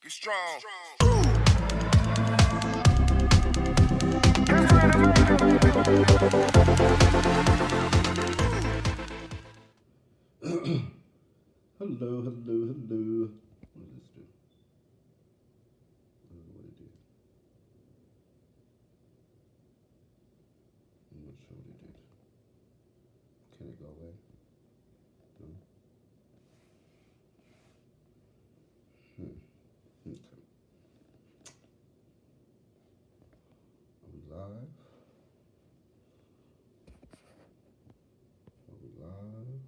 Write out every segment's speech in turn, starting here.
Get strong. Hello. What did this do? I don't know what it did. I'm not sure what it did. Can it go away? No. Okay. Are we live? Are we live?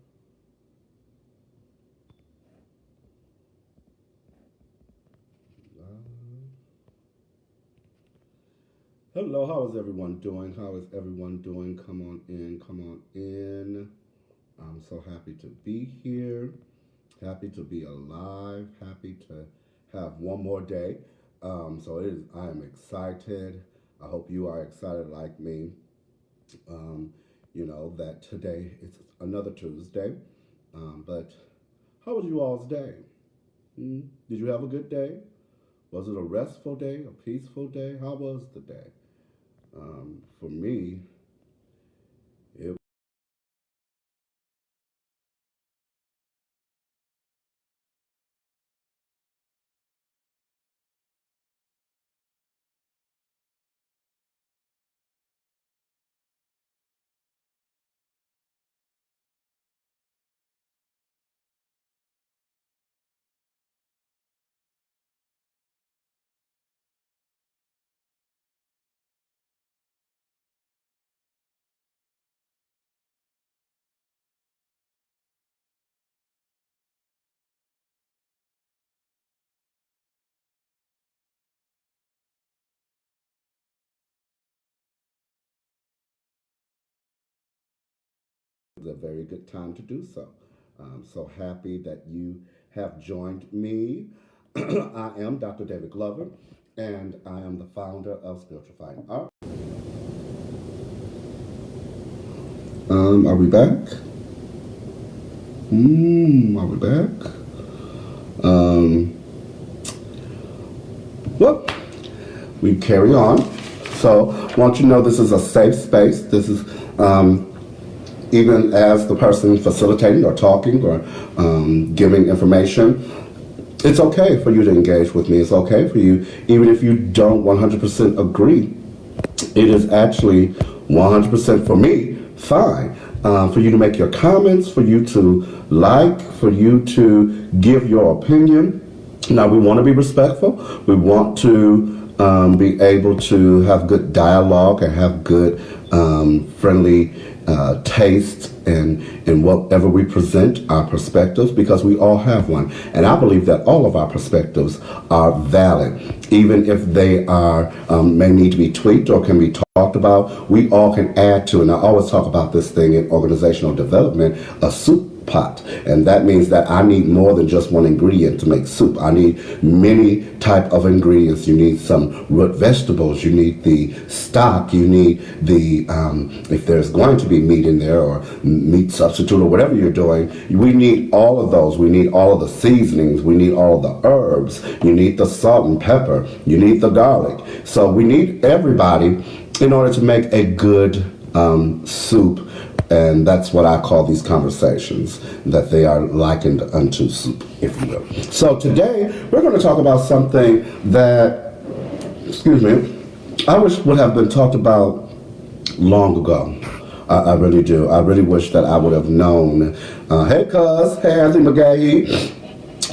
Hello, how is everyone doing? Come on in. I'm so happy to be here, happy to be alive, happy to have one more day. I am excited. I hope you are excited like me. That today is another Tuesday. But how was you all's day? Did you have a good day? Was it a restful day, a peaceful day? How was the day? For me, it was a very good time to do so. I'm so happy that you have joined me. I am Dr. David Glover, and I am the founder of Spiritual Art. Are we back? Are we back? Well, we carry on. So, I want you to know this is a safe space. This is, even as the person facilitating or talking or giving information, it's okay for you to engage with me. It's okay for you, even if you don't 100% agree. It is actually 100% for me, fine. For you to make your comments, for you to like, for you to give your opinion. Now, we want to be respectful. We want to be able to have good dialogue and have good, friendly taste in whatever we present, our perspectives, because we all have one. And I believe that all of our perspectives are valid, even if they are may need to be tweaked or can be talked about. We all can add to, and I always talk about this thing in organizational development, a soup pot. And that means that I need more than just one ingredient to make soup. I need many type of ingredients. You need some root vegetables. You need the stock. You need the, if there's going to be meat in there or meat substitute or whatever you're doing, we need all of those. We need all of the seasonings. We need all of the herbs. You need the salt and pepper. You need the garlic. So we need everybody in order to make a good soup. And that's what I call these conversations, that they are likened unto soup, if you will. So today, we're going to talk about something that, I wish would have been talked about long ago. I really do. I really wish that I would have known. Hey, cuz, hey, Anthony McGahee,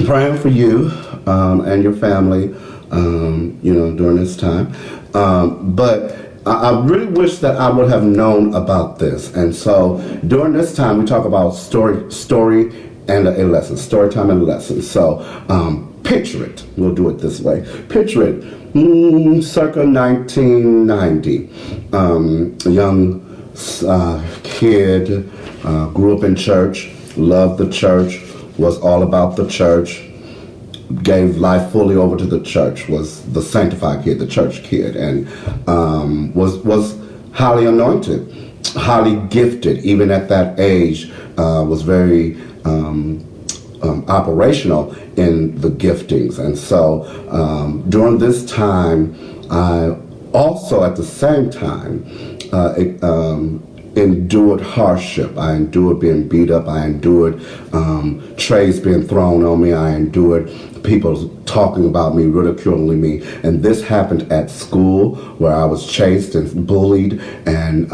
praying for you and your family, during this time. But I really wish that I would have known about this. And so during this time, we talk about story and a lesson, story time and a lesson. So picture it. We'll do it this way. Picture it. Circa 1990. A young kid, grew up in church, loved the church, was all about the church, gave life fully over to the church, was the sanctified kid, the church kid, and was highly anointed, highly gifted, even at that age, was very operational in the giftings. And so during this time, I also at the same time endured hardship. I endured being beat up. I endured trays being thrown on me. I endured people talking about me, ridiculing me. And this happened at school, where I was chased and bullied and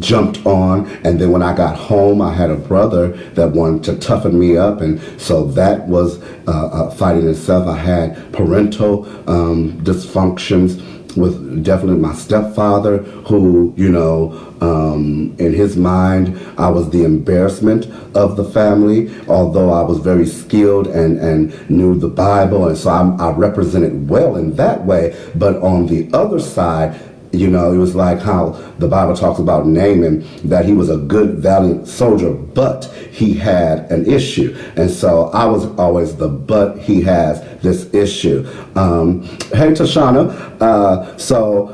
jumped on. And then when I got home, I had a brother that wanted to toughen me up, and so that was a fight in itself. I had parental dysfunctions with definitely my stepfather, who, in his mind, I was the embarrassment of the family, although I was very skilled and knew the Bible, and so I represented well in that way. But on the other side, it was like how the Bible talks about Naaman, that he was a good, valiant soldier, but he had an issue. And so I was always the but he has this issue. Hey, Tashana. So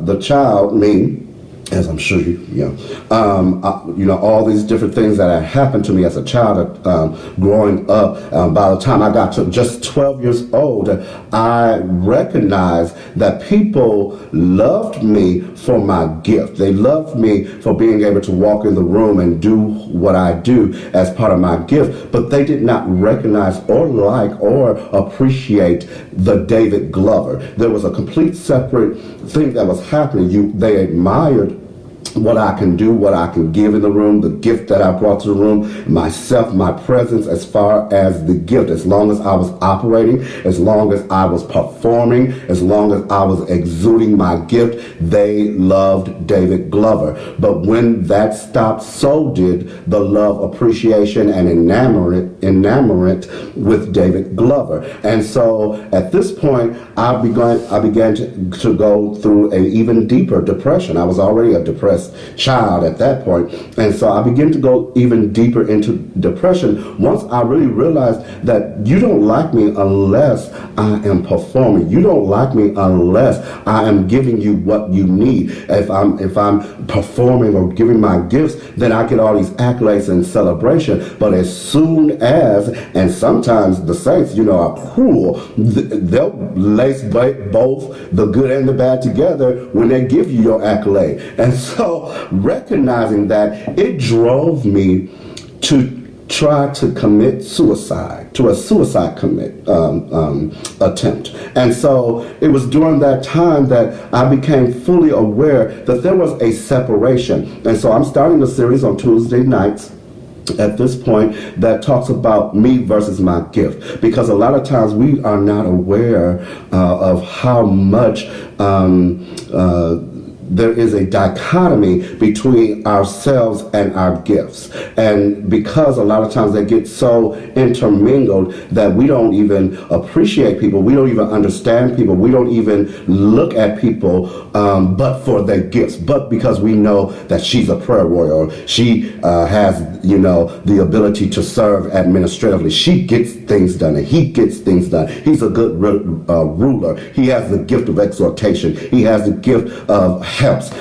the child, me, as I'm sure all these different things that had happened to me as a child growing up. By the time I got to just 12 years old, I recognized that people loved me for my gift. They loved me for being able to walk in the room and do what I do as part of my gift, but they did not recognize or like or appreciate the David Glover. There was a complete separate thing that was happening. They admired what I can do, what I can give in the room, the gift that I brought to the room, myself, my presence, as far as the gift. As long as I was operating, as long as I was performing, as long as I was exuding my gift, they loved David Glover. But when that stopped, so did the love, appreciation, and enamorment with David Glover. And so at this point, I began to go through an even deeper depression. I was already a depressed child at that point, and so I began to go even deeper into depression once I really realized that you don't like me unless I am performing. You don't like me unless I am giving you what you need. If I'm performing or giving my gifts, then I get all these accolades and celebration. But as soon as, and sometimes the saints, are cruel, they'll lace both the good and the bad together when they give you your accolade. And so recognizing that, it drove me to try to commit suicide, to a suicide attempt. And so it was during that time that I became fully aware that there was a separation. And so I'm starting a series on Tuesday nights at this point that talks about me versus my gift, because a lot of times we are not aware of how much there is a dichotomy between ourselves and our gifts. And because a lot of times they get so intermingled that we don't even appreciate people, we don't even understand people, we don't even look at people but for their gifts, but because we know that she's a prayer warrior, she has, the ability to serve administratively. She gets things done and he gets things done. He's a good ruler. He has the gift of exhortation. He has the gift of helps.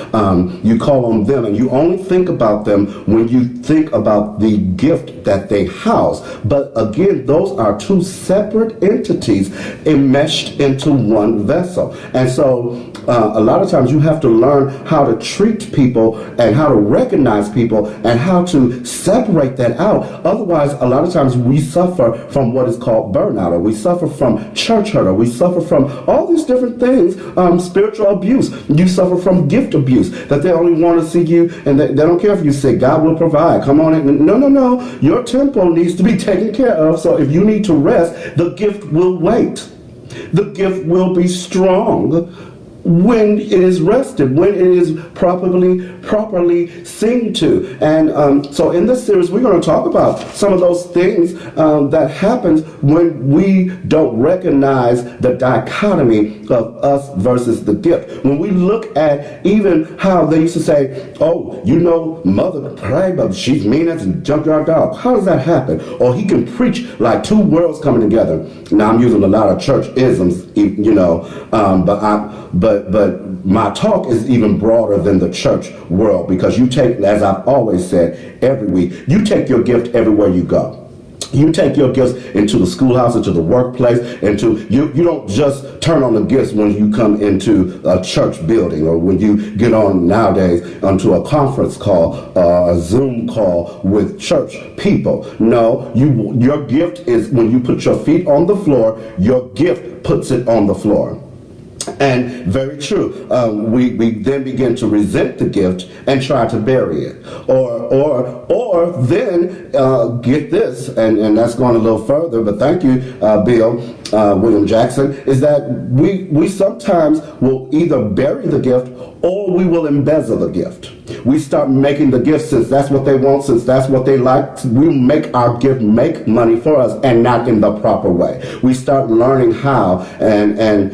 You call on them, and you only think about them when you think about the gift that they house. But again, those are two separate entities enmeshed into one vessel. And so a lot of times you have to learn how to treat people and how to recognize people and how to separate that out. Otherwise, a lot of times we suffer from what is called burnout, or we suffer from church hurt, or we suffer from all these different things, spiritual abuse. You suffer from gift abuse, that they only want to see you and they don't care if you say God will provide. Come on in. No. Your temple needs to be taken care of. So if you need to rest, the gift will wait. The gift will be strong when it is rested, when it is properly seen to. And so in this series, we're going to talk about some of those things that happens when we don't recognize the dichotomy of us versus the gift. When we look at even how they used to say, oh, Mother pray, but she's mean as a junkyard dog. How does that happen? Or he can preach like two worlds coming together. Now I'm using a lot of church isms, but my talk is even broader than the church world, because you take, as I've always said every week, you take your gift everywhere you go. You take your gifts into the schoolhouse, into the workplace, you don't just turn on the gifts when you come into a church building or when you get on nowadays onto a conference call or a Zoom call with church people. No, your gift is when you put your feet on the floor, your gift puts it on the floor. And very true, we then begin to resent the gift and try to bury it, or then get this, and that's going a little further. But thank you, Bill William Jackson. Is that we sometimes will either bury the gift or we will embezzle the gift. We start making the gift since that's what they want, since that's what they like. We make our gift make money for us and not in the proper way. We start learning how, and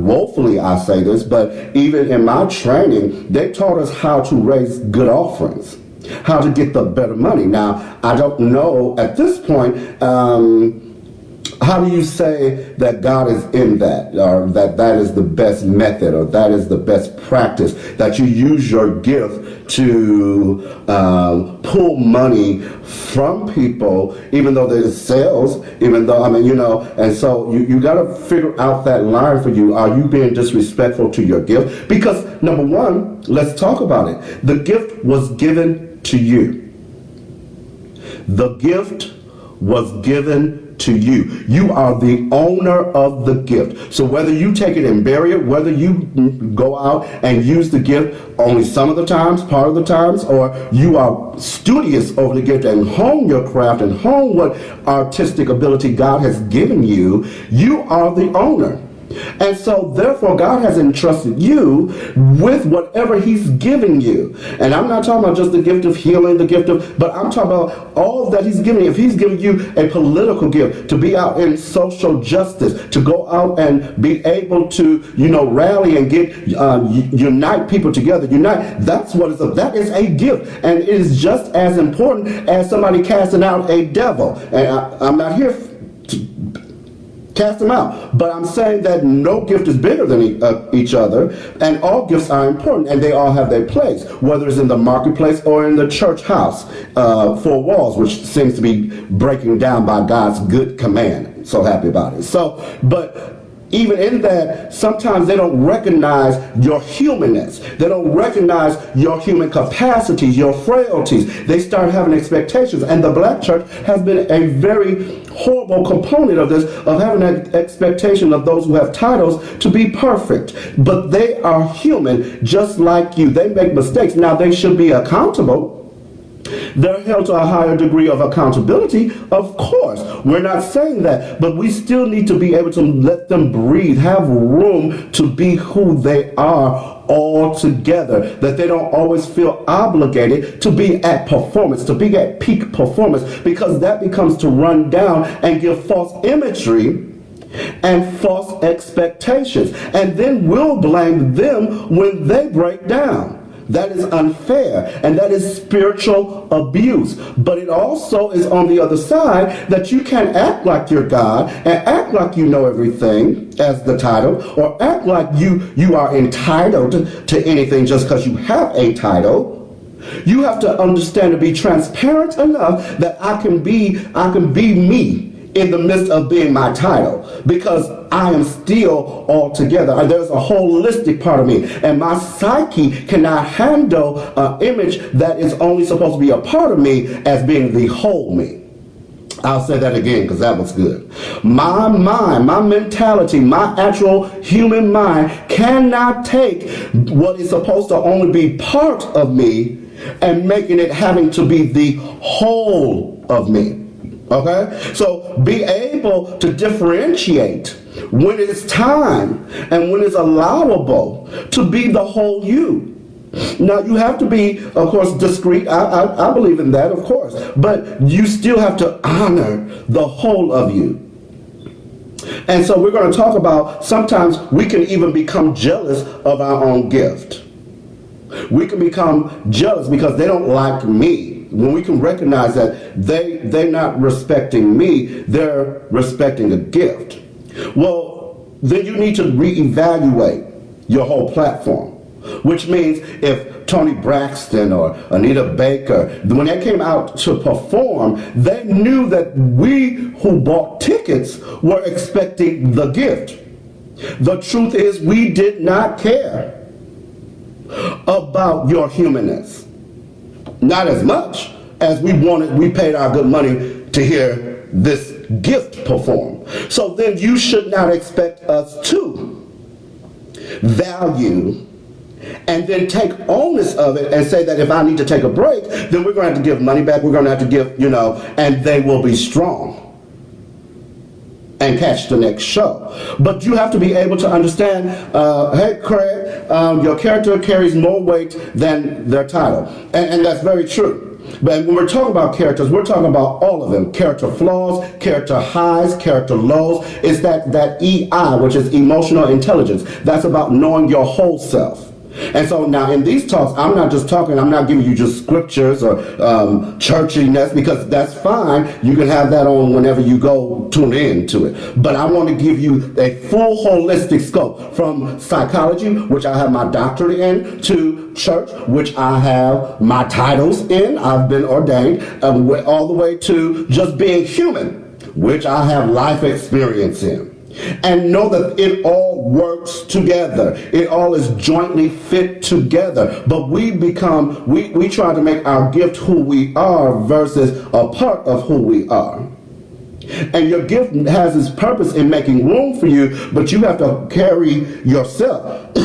woefully I say this, but even in my training, they taught us how to raise good offerings, how to get the better money. Now, I don't know at this point, how do you say that God is in that, or that is the best method, or that is the best practice, that you use your gift to pull money from people, even though there's sales, even though, and so you got to figure out that line for you. Are you being disrespectful to your gift? Because number one, let's talk about it. The gift was given to you. The gift was given to you. You are the owner of the gift. So whether you take it and bury it, whether you go out and use the gift only some of the times, part of the times, or you are studious over the gift and hone your craft and hone what artistic ability God has given you, you are the owner. And so therefore God has entrusted you with whatever he's given you. And I'm not talking about just the gift of healing, but I'm talking about all that he's given you. If he's given you a political gift, to be out in social justice, to go out and be able to, rally and get, unite people together, that is a gift. And it is just as important as somebody casting out a devil. And I'm not here to cast them out, but I'm saying that no gift is bigger than each other, and all gifts are important, and they all have their place, whether it's in the marketplace or in the church house, four walls, which seems to be breaking down by God's good command. So happy about it. So, but even in that, sometimes they don't recognize your humanness. They don't recognize your human capacities, your frailties. They start having expectations. And the black church has been a very horrible component of this, of having an expectation of those who have titles to be perfect. But they are human just like you. They make mistakes. Now, they should be accountable. They're held to a higher degree of accountability, of course. We're not saying that, but we still need to be able to let them breathe, have room to be who they are all together, that they don't always feel obligated to be at performance, to be at peak performance, because that becomes to run down and give false imagery and false expectations. And then we'll blame them when they break down. That is unfair, and that is spiritual abuse. But it also is on the other side that you can't act like you're God and act like you know everything as the title, or act like you are entitled to anything just because you have a title. You have to understand to be transparent enough that I can be me in the midst of being my title, because I am still all together. There's a holistic part of me, and my psyche cannot handle an image that is only supposed to be a part of me as being the whole me. I'll say that again because that was good. My mind, my mentality, my actual human mind cannot take what is supposed to only be part of me and making it having to be the whole of me. Okay? So be able to differentiate when it's time and when it's allowable to be the whole you. Now, you have to be, of course, discreet. I believe in that, of course. But you still have to honor the whole of you. And so we're going to talk about sometimes we can even become jealous of our own gift. We can become jealous because they don't like me. When we can recognize that they're not respecting me, they're respecting a gift. Well, then you need to reevaluate your whole platform. Which means if Tony Braxton or Anita Baker, when they came out to perform, they knew that we who bought tickets were expecting the gift. The truth is, we did not care about your humanness. Not as much as we paid our good money to hear this gift perform. So then you should not expect us to value and then take onus of it and say that if I need to take a break, then we're going to have to give money back, we're going to have to give, and they will be strong and catch the next show. But you have to be able to understand, hey Craig, your character carries more weight than their title. And that's very true. But when we're talking about characters, we're talking about all of them. Character flaws, character highs, character lows. It's that EI, which is emotional intelligence. That's about knowing your whole self. And so now in these talks, I'm not giving you just scriptures or churchiness, because that's fine. You can have that on whenever you go tune in to it. But I want to give you a full holistic scope, from psychology, which I have my doctorate in, to church, which I have my titles in. I've been ordained, all the way to just being human, which I have life experience in. And know that it all works together. It all is jointly fit together. But we try to make our gift who we are versus a part of who we are. And your gift has its purpose in making room for you, but you have to carry yourself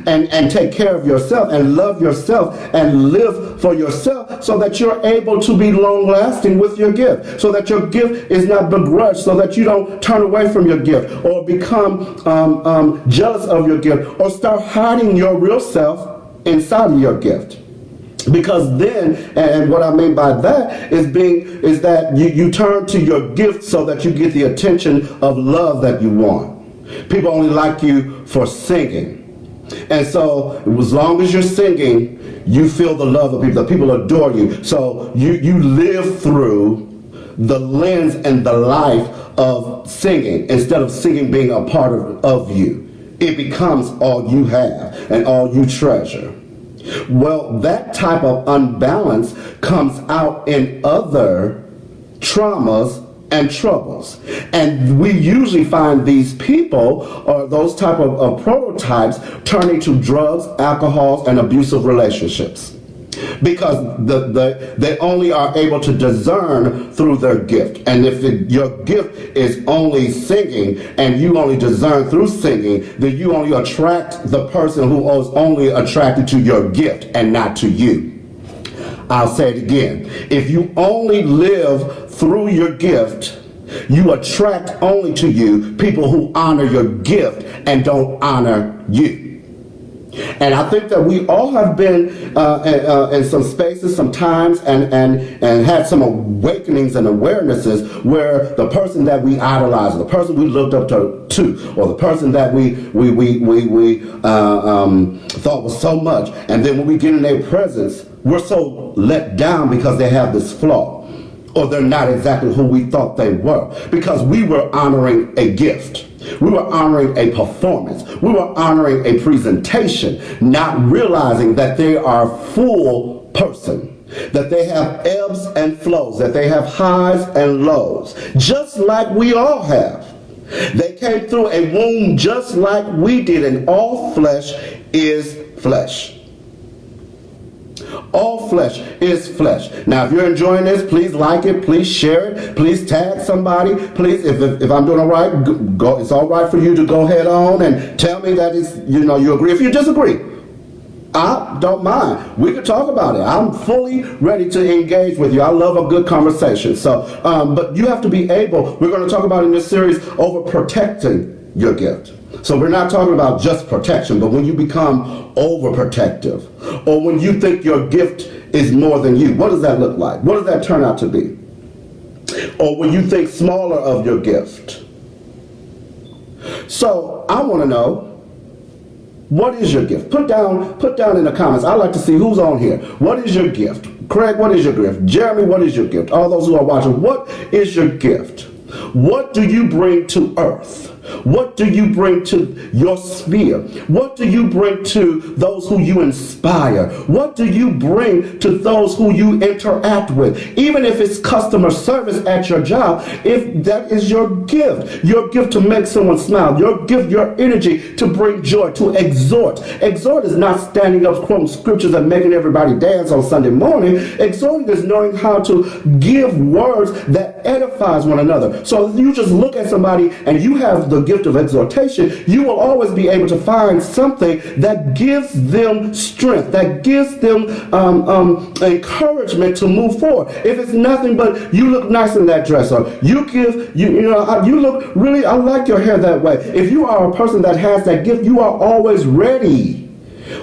and take care of yourself and love yourself and live for yourself, so that you're able to be long lasting with your gift, so that your gift is not begrudged, so that you don't turn away from your gift or become jealous of your gift or start hiding your real self inside of your gift. Because then, and what I mean by that is that you turn to your gift so that you get the attention of love that you want. People only like you for singing. And so as long as you're singing, you feel the love of people. The people adore you. So you live through the lens and the life of singing, instead of singing being a part of you. It becomes all you have and all you treasure. Well, that type of unbalance comes out in other traumas and troubles. And we usually find these people, or those type of prototypes, turning to drugs, alcohol, and abusive relationships. Because they only are able to discern through their gift. And if your gift is only singing, and you only discern through singing, then you only attract the person who is only attracted to your gift and not to you. I'll say it again. If you only live through your gift, you attract only to you people who honor your gift and don't honor you. And I think that we all have been in some spaces, sometimes, and had some awakenings and awarenesses where the person that we idolized, the person we looked up to, or the person that we thought was so much, and then when we get in their presence, we're so let down because they have this flaw, or they're not exactly who we thought they were, because we were honoring a gift. We were honoring a performance. We were honoring a presentation, not realizing that they are a full person, that they have ebbs and flows, that they have highs and lows, just like we all have. They came through a womb just like we did, and all flesh is flesh. All flesh is flesh. Now, if you're enjoying this, please like it, please share it, please tag somebody. Please, if I'm doing all right, go. It's all right for you to go ahead on and tell me that you agree. If you disagree, I don't mind. We could talk about it. I'm fully ready to engage with you. I love a good conversation. So, but you have to be able. We're going to talk about in this series over protecting your gift. So we're not talking about just protection, but when you become overprotective, or when you think your gift is more than you, what does that look like? What does that turn out to be? Or when you think smaller of your gift. So I want to know, what is your gift? Put down in the comments. I'd like to see who's on here. What is your gift? Craig, what is your gift? Jeremy, what is your gift? All those who are watching, what is your gift? What do you bring to earth? What do you bring to your sphere? What do you bring to those who you inspire? What do you bring to those who you interact with? Even if it's customer service at your job, if that is your gift to make someone smile, your gift, your energy to bring joy, to exhort. Exhort is not standing up quoting scriptures and making everybody dance on Sunday morning. Exhorting is knowing how to give words that edifies one another. So if you just look at somebody and you have the gift of exhortation, you will always be able to find something that gives them strength, that gives them encouragement to move forward. If it's nothing but you look nice in that dress, or you look really, I like your hair that way. If you are a person that has that gift, you are always ready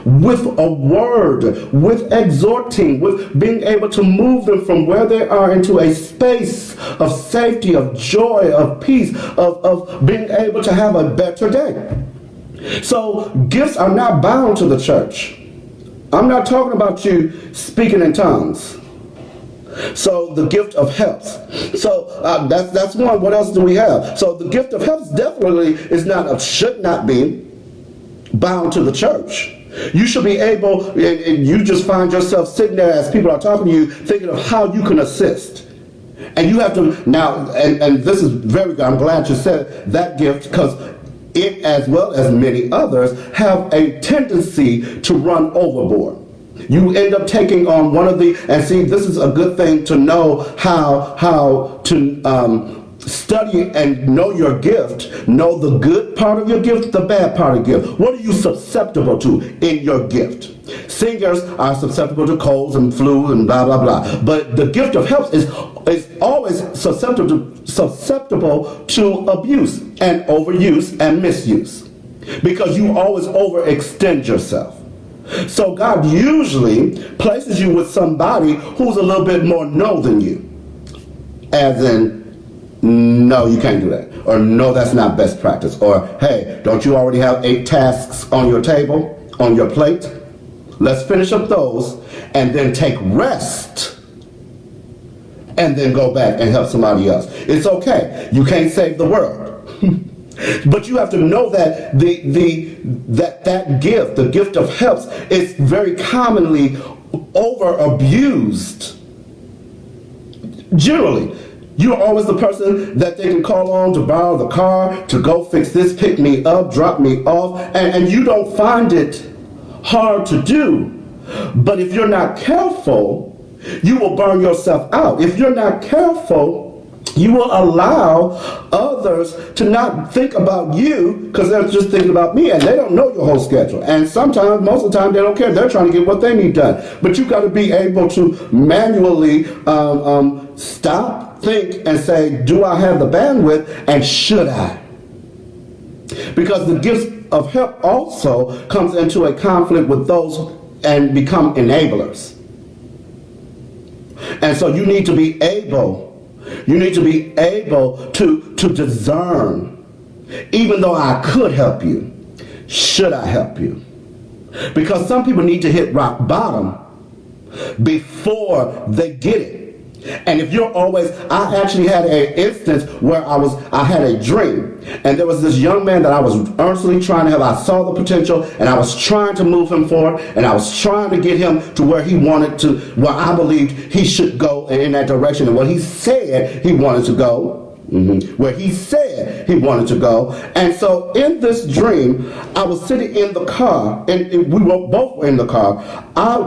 with a word, with exhorting, with being able to move them from where they are into a space of safety, of joy, of peace, of being able to have a better day. So gifts are not bound to the church. I'm not talking about you speaking in tongues. So the gift of helps. So that's one. What else do we have? So the gift of helps definitely should not be bound to the church. You should be able, and you just find yourself sitting there as people are talking to you, thinking of how you can assist. And you have to, now, and this is very good, I'm glad you said that gift, because it, as well as many others, have a tendency to run overboard. You end up taking on one of the, and see, this is a good thing to know how to study and know your gift, know the good part of your gift, the bad part of your gift. What are you susceptible to in your gift? Singers are susceptible to colds and flu and blah, blah, blah. But the gift of helps is always susceptible to abuse and overuse and misuse, because you always overextend yourself. So God usually places you with somebody who's a little bit more no than you. As in, no, you can't do that. Or no, that's not best practice. Or, hey, don't you already have 8 tasks on your table, on your plate? Let's finish up those and then take rest and then go back and help somebody else. It's okay. You can't save the world. But you have to know that that gift, the gift of helps, is very commonly over abused. Generally, you're always the person that they can call on to borrow the car, to go fix this, pick me up, drop me off, and you don't find it hard to do. But if you're not careful, you will burn yourself out. If you're not careful, you will allow others to not think about you, because they're just thinking about me, and they don't know your whole schedule. And sometimes, most of the time, they don't care. They're trying to get what they need done. But you've got to be able to manually stop, think, and say, do I have the bandwidth, and should I? Because the gift of help also comes into a conflict with those and become enablers. And so you need to be able to discern, even though I could help you, should I help you? Because some people need to hit rock bottom before they get it. And if you're always, I actually had an instance where I had a dream, and there was this young man that I was earnestly trying to help. I saw the potential, and I was trying to move him forward, and I was trying to get him to where he wanted to, where I believed he should go in that direction, and what he said he wanted to go. Where he said he wanted to go. And so in this dream, I was sitting in the car, and we were both in the car.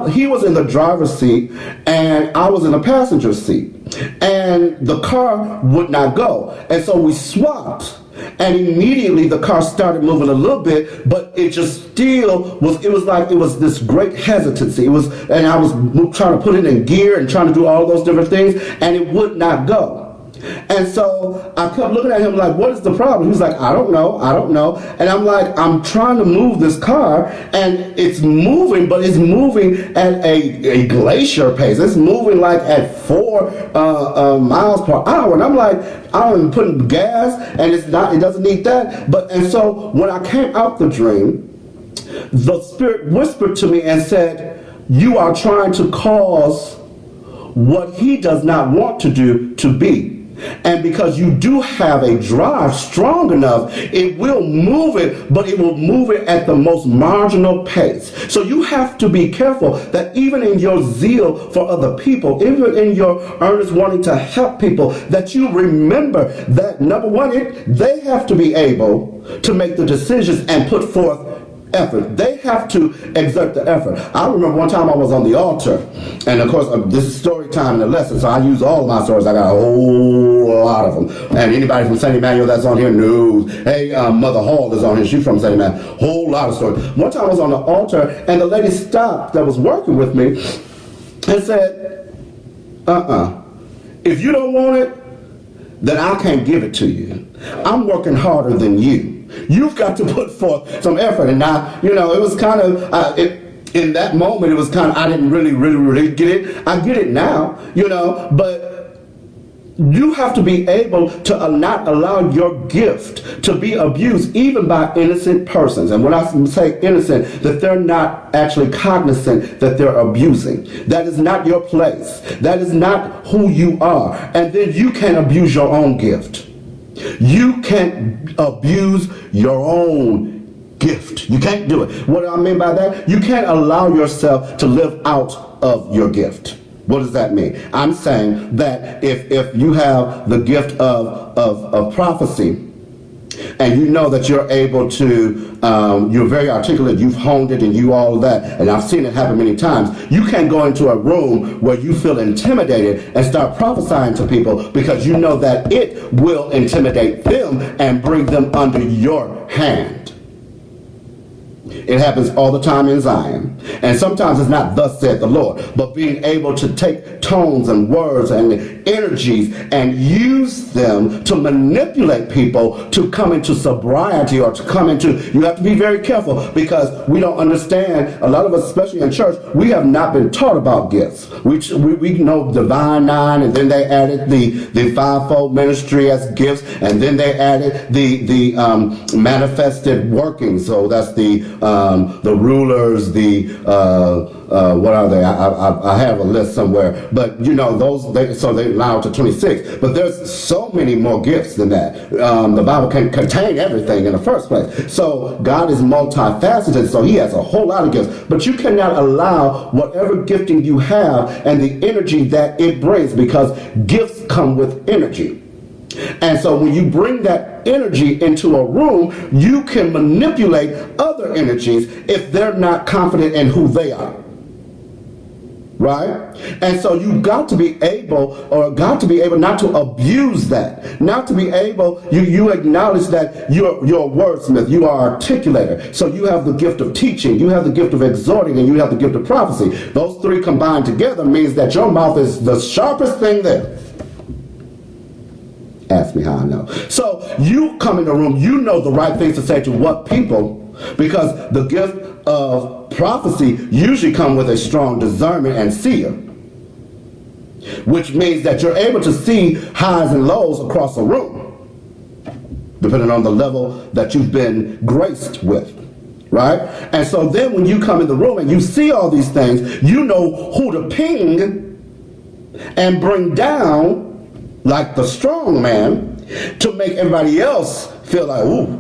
He was in the driver's seat, and I was in the passenger seat. And the car would not go. And so we swapped. And immediately the car started moving a little bit, but it just still was, it was this great hesitancy. And I was trying to put it in gear and trying to do all those different things, and it would not go. And so I kept looking at him like, what is the problem? He was like, I don't know. And I'm like, I'm trying to move this car, and it's moving, but it's moving at a glacier pace. It's moving like at 4 miles per hour. And I'm like, I'm putting gas, and it doesn't need that. And so when I came out the dream, the Spirit whispered to me and said, you are trying to cause what he does not want to do to be. And because you do have a drive strong enough, it will move it, but it will move it at the most marginal pace. So you have to be careful that even in your zeal for other people, even in your earnest wanting to help people, that you remember that, number one, they have to be able to make the decisions and put forth effort. They have to exert the effort. I remember one time I was on the altar, and of course this is story time in the lesson, so I use all of my stories. I got a whole lot of them. And anybody from St. Emmanuel that's on here knows. Hey, Mother Hall is on here. She's from St. Emmanuel. Whole lot of stories. One time I was on the altar, and the lady stopped that was working with me and said, if you don't want it, then I can't give it to you. I'm working harder than you. You've got to put forth some effort. And now, it was kind of, in that moment, it was kind of, I didn't really get it. I get it now, but you have to be able to not allow your gift to be abused even by innocent persons. And when I say innocent, that they're not actually cognizant that they're abusing. That is not your place. That is not who you are. And then you can abuse your own gift. You can't abuse your own gift. You can't do it. What do I mean by that? You can't allow yourself to live out of your gift. What does that mean? I'm saying that if you have the gift of prophecy, and you know that you're able to, you're very articulate, you've honed it and you all of that, and I've seen it happen many times, you can't go into a room where you feel intimidated and start prophesying to people because you know that it will intimidate them and bring them under your hand. It happens all the time in Zion. And sometimes it's not thus said the Lord, but being able to take tones and words and energies and use them to manipulate people to come into sobriety or to come into, you have to be very careful because we don't understand, a lot of us, especially in church, we have not been taught about gifts. We know Divine Nine, and then they added the fivefold ministry as gifts, and then they added the manifested workings. So that's the rulers, what are they? I have a list somewhere, but so they allow to 26. But there's so many more gifts than that. The Bible can contain everything in the first place. So God is multifaceted, so He has a whole lot of gifts. But you cannot allow whatever gifting you have and the energy that it brings, because gifts come with energy. And so when you bring that energy into a room, you can manipulate other energies if they're not confident in who they are. Right? And so you've got to be able not to abuse that, not to be able, you acknowledge that you're a wordsmith, you are an articulator. So you have the gift of teaching, you have the gift of exhorting, and you have the gift of prophecy. Those three combined together means that your mouth is the sharpest thing there. Ask me how I know. So you come in the room, you know the right things to say to what people, because the gift of prophecy usually comes with a strong discernment and seer, which means that you're able to see highs and lows across a room, depending on the level that you've been graced with. Right? And so then when you come in the room and you see all these things, you know who to ping and bring down like the strong man to make everybody else feel like, ooh.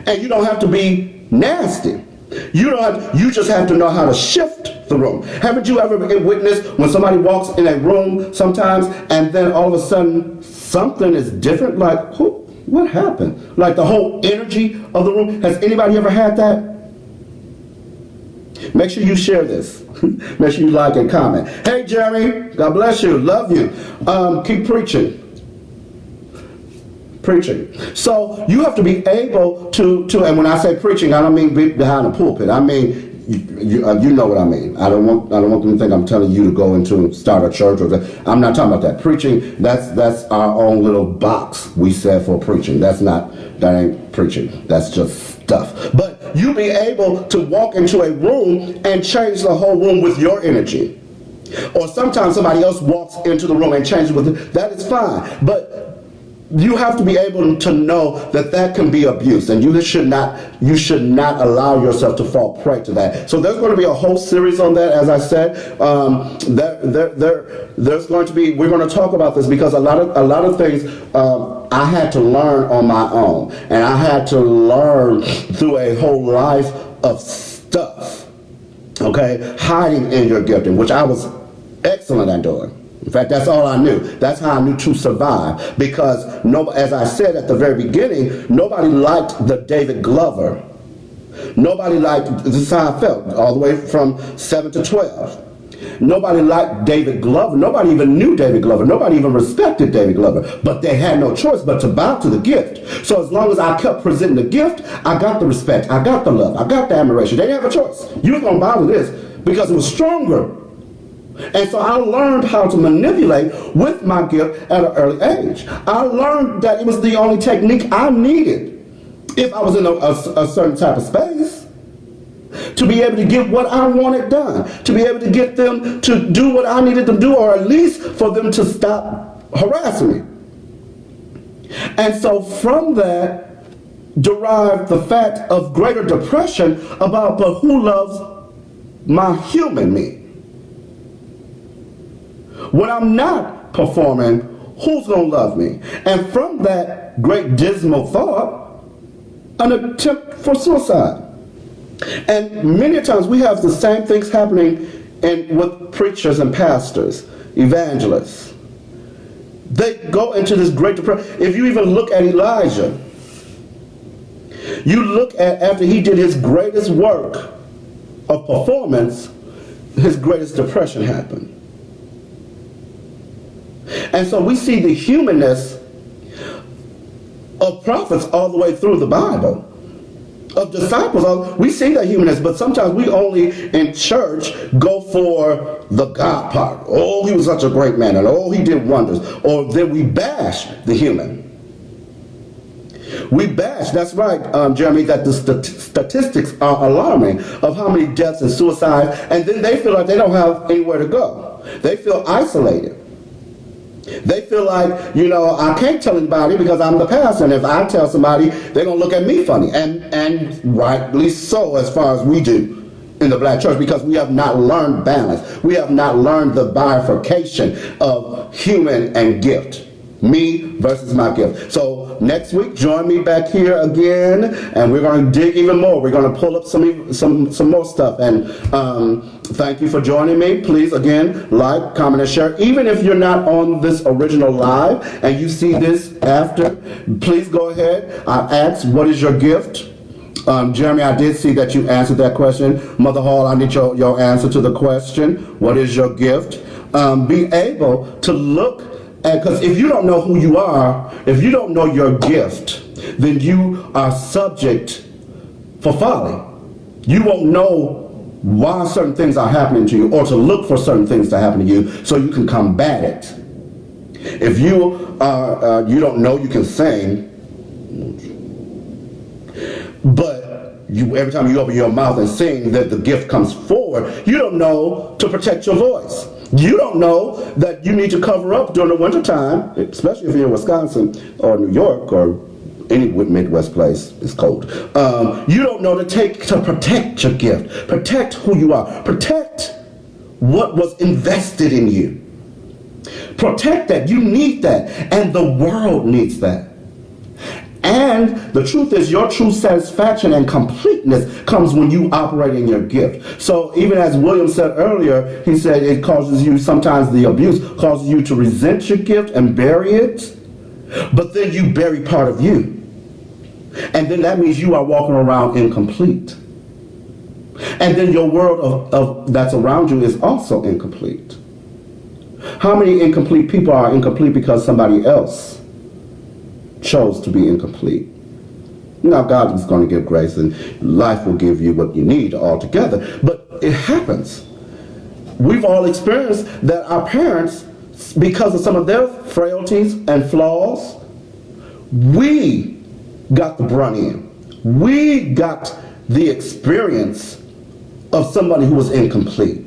And you don't have to be nasty. You just have to know how to shift the room. Haven't you ever witnessed when somebody walks in a room sometimes and then all of a sudden something is different? Like, what happened? Like the whole energy of the room. Has anybody ever had that? Make sure you share this. Make sure you like and comment. Hey, Jeremy, God bless you. Love you. Keep preaching. So you have to be able to, and when I say preaching, I don't mean behind the pulpit. I mean, you know what I mean. I don't want them to think I'm telling you to go into and start a church. I'm not talking about that. Preaching, that's our own little box we said for preaching. That ain't preaching. That's just stuff. But you be able to walk into a room and change the whole room with your energy. Or sometimes somebody else walks into the room and changes with it. That is fine. But you have to be able to know that that can be abuse, and you should not allow yourself to fall prey to that. So there's going to be a whole series on that. As I said, there's going to be, we're going to talk about this because a lot of things I had to learn on my own, and I had to learn through a whole life of stuff. Okay, hiding in your gifting, which I was excellent at doing. In fact, that's all I knew. That's how I knew to survive. Because, as I said at the very beginning, nobody liked the David Glover. Nobody liked, this is how I felt, all the way from 7 to 12. Nobody liked David Glover. Nobody even knew David Glover. Nobody even respected David Glover. But they had no choice but to bow to the gift. So as long as I kept presenting the gift, I got the respect, I got the love, I got the admiration. They didn't have a choice. You were going to bow to this because it was stronger. And so I learned how to manipulate with my gift at an early age. I learned that it was the only technique I needed if I was in a certain type of space to be able to get what I wanted done, to be able to get them to do what I needed them to do, or at least for them to stop harassing me. And so from that derived the fact of greater depression about, but who loves my human me? When I'm not performing, who's going to love me? And from that great dismal thought, an attempt for suicide. And many times we have the same things happening with preachers and pastors, evangelists. They go into this great depression. If you even look at Elijah, you look at after he did his greatest work of performance, his greatest depression happened. And so we see the humanness of prophets all the way through the Bible. Of disciples, we see that humanness, but sometimes we only in church go for the God part. Oh, he was such a great man, and oh, he did wonders. Or then we bash the human. We bash, that's right, Jeremy, that the statistics are alarming of how many deaths and suicides, and then they feel like they don't have anywhere to go. They feel isolated. They feel like, I can't tell anybody because I'm the pastor, and if I tell somebody, they're going to look at me funny. And rightly so, as far as we do in the black church, because we have not learned balance. We have not learned the bifurcation of human and gift. Me versus my gift. So next week, join me back here again, and we're going to dig even more. We're going to pull up some more stuff. And thank you for joining me. Please, again, like, comment, and share. Even if you're not on this original live and you see this after, please go ahead. I asked, what is your gift? Jeremy, I did see that you answered that question. Mother Hall, I need your answer to the question. What is your gift? Be able to look. Because if you don't know who you are, if you don't know your gift, then you are subject for folly. You won't know why certain things are happening to you, or to look for certain things to happen to you so you can combat it. If you don't know you can sing, but every time you open your mouth and sing that the gift comes forward, you don't know to protect your voice. You don't know that you need to cover up during the winter time, especially if you're in Wisconsin or New York or any Midwest place. It's cold. You don't know to protect your gift, protect who you are, protect what was invested in you. Protect that. You need that, and the world needs that. And the truth is, your true satisfaction and completeness comes when you operate in your gift. So even as William said earlier, he said it causes you, sometimes the abuse causes you to resent your gift and bury it. But then you bury part of you. And then that means you are walking around incomplete. And then your world of that's around you is also incomplete. How many incomplete people are incomplete because somebody else chose to be incomplete? Now God is going to give grace, and life will give you what you need altogether. But it happens. We've all experienced that our parents, because of some of their frailties and flaws, we got the brunt in. We got the experience of somebody who was incomplete.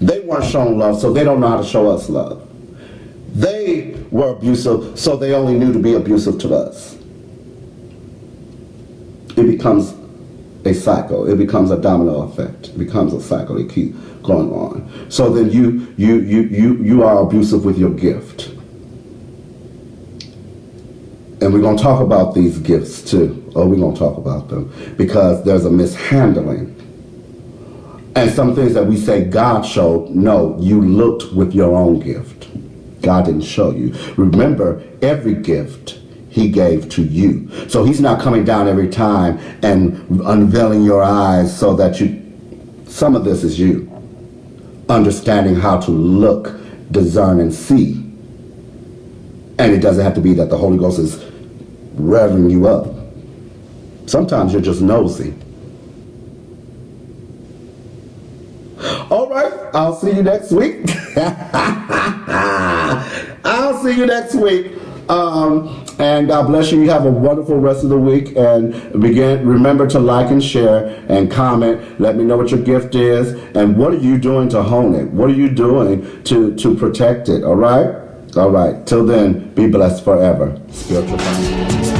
They weren't shown love, so they don't know how to show us love. They were abusive, so they only knew to be abusive to us. It becomes a cycle. It becomes a domino effect. It becomes a cycle. It keeps going on. So then you are abusive with your gift. And we're going to talk about these gifts too. We're going to talk about them because there's a mishandling. And some things that we say God showed, no, you looked with your own gift. God didn't show you. Remember, every gift he gave to you. So he's not coming down every time and unveiling your eyes so that some of this is you. Understanding how to look, discern, and see. And it doesn't have to be that the Holy Ghost is revving you up. Sometimes you're just nosy. All right, I'll see you next week. I'll see you next week. And God bless you. You have a wonderful rest of the week. And remember to like and share and comment. Let me know what your gift is. And what are you doing to hone it? What are you doing to protect it? All right? All right. Till then, be blessed forever. Spiritual family.